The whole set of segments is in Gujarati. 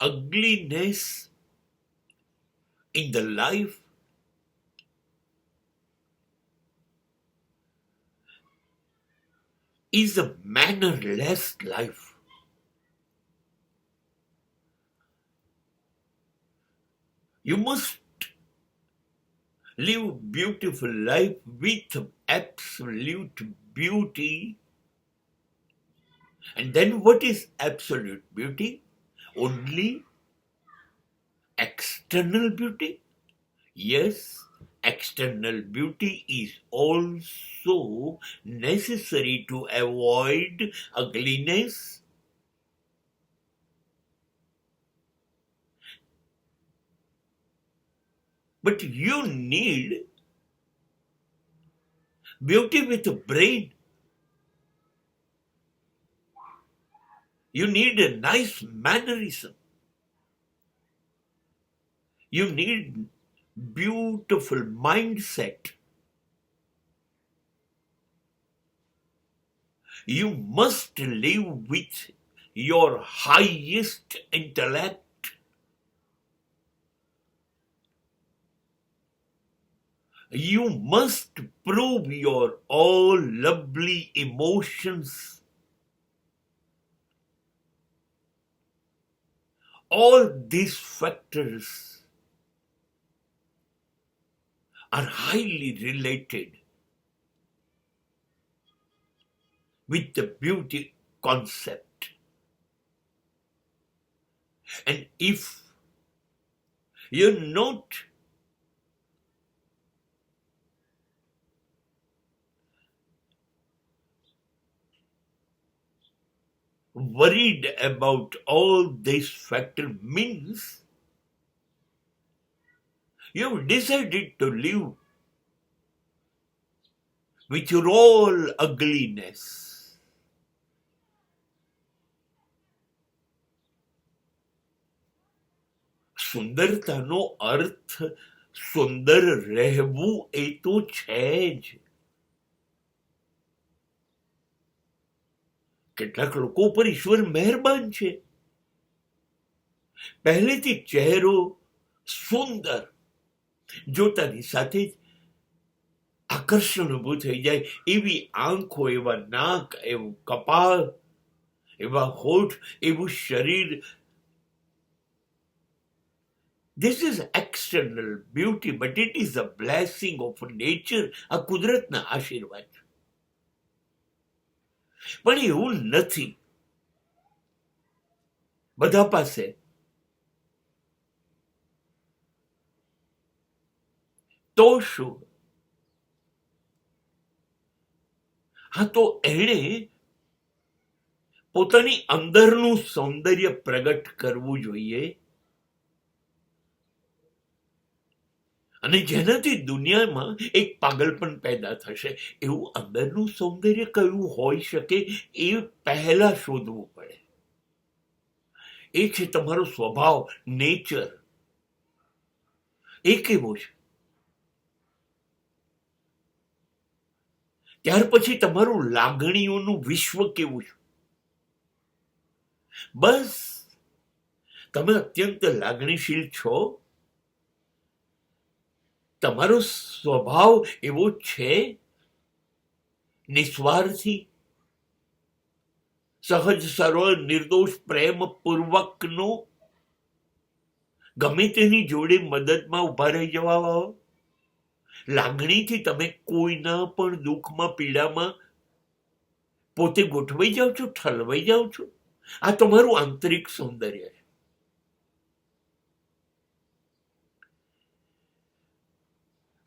ugliness in the life is a mannerless life. You must live beautiful life with absolute beauty. And then what is absolute beauty? Only external beauty? Yes, external beauty is also necessary to avoid ugliness. But you need beauty with a brain. You need a nice mannerism. You need beautiful mindset. You must live with your highest intellect. You must prove your all lovely emotions. All these factors are highly related with the beauty concept. And if you're not worried about all these factors, means you've decided to live with your all ugliness. સુંદરતાનો અર્થ સુંદર રહેવું એ તો છે જ. કેટલાક લોકો ઉપર ઈશ્વર મહેરબાન છે. પહેલેથી ચહેરો સુંદર જોતાની સાથે જ આકર્ષણ ઊભું થઈ જાય એવી આંખો, એવા નાક, એવું કપાળ, એવા હોઠ, એવું શરીર. This is external beauty, but it is a blessing of nature. આ કુદરતના આશીર્વાદ. પણ એવું નથી બધા પાસે. તો શું? હા, તો એણે પોતાની અંદરનું સૌંદર્ય પ્રગટ કરવું જોઈએ. અને જેનાથી દુનિયામાં એક પાગલપન પેદા થશે. એવું અંદરનું સૌંદર્ય કયું હોઈ શકે એ પહેલા શોધવું પડે. એ છે તમારો સ્વભાવ, નેચર. એ કેવો છે? ત્યાર પછી તમારું લાગણીઓનું વિશ્વ કેવું છે? બસ તમે અત્યંત લાગણીશીલ છો, તમારો સ્વભાવ એવો છે નિસ્વાર્થી, સહજ, સરળ, નિર્દોષ, પ્રેમ પૂર્વકનો, ગમે તેની જોડે મદદમાં ઉભા રહી જવા વાળો. લાગણીથી તમે કોઈના પણ દુઃખમાં, પીડામાં પોતે ગોઠવાઈ જાઓ છો, ઠલવાઈ જાઓ છો. આ તમારું આંતરિક સૌંદર્ય છે.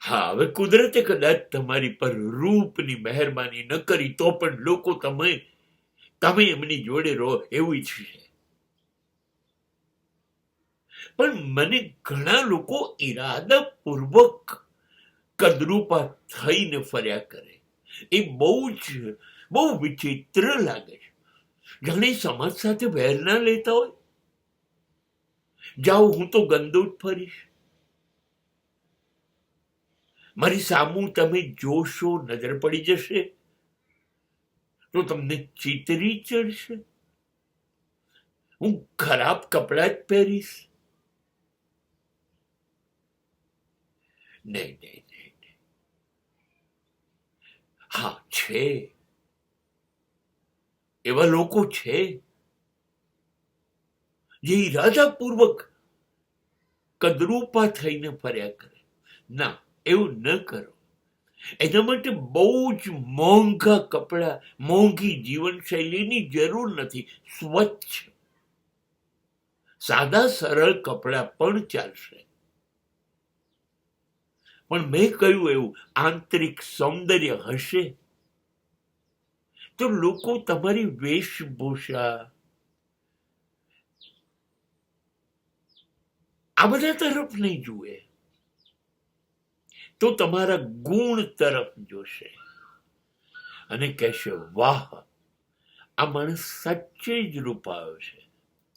હા, હવે કુદરતે કદાચ તમારી પર રૂપની મહેરબાની ન કરી તો પણ લોકો તમે એમની જોડે રહો એવું ઈચ્છે. પણ મને ઘણા લોકો ઈરાદાપૂર્વક કદરૂપા થઈને ફર્યા કરે. એ બહુ વિચિત્ર લાગે છે. જાણે સમાજ સાથે વેર ના લેતા હોય. જાઓ, હું તો ગંદો જ ફરીશ. મારી સામું તમે જોશો, નજર પડી જશે તો તમને ચીતરી ચડશે. હું ખરાબ કપડાં જ પહેરીશ? નહીં નહીં નહીં. હા, છે, એવા લોકો છે જે ઈરાદાપૂર્વક કદરૂપા થઈને ફર્યા કરે. ના, એવું ન કરો. એના માટે બહુ જ મોંઘા કપડા, મોંઘી જીવનશૈલીની જરૂર નથી. સ્વચ્છ સાદા સરળ કપડા પણ ચાલશે. પણ મેં કહ્યું એવું આંતરિક સૌંદર્ય હશે તો લોકો તમારી વેશભૂષા આ બધા તરફ નહીં જુએ, તો તમારા ગુણ તરફ જોશે અને કહેશે, વાહ, આ માણસ સાચે જ રૂપાયો છે.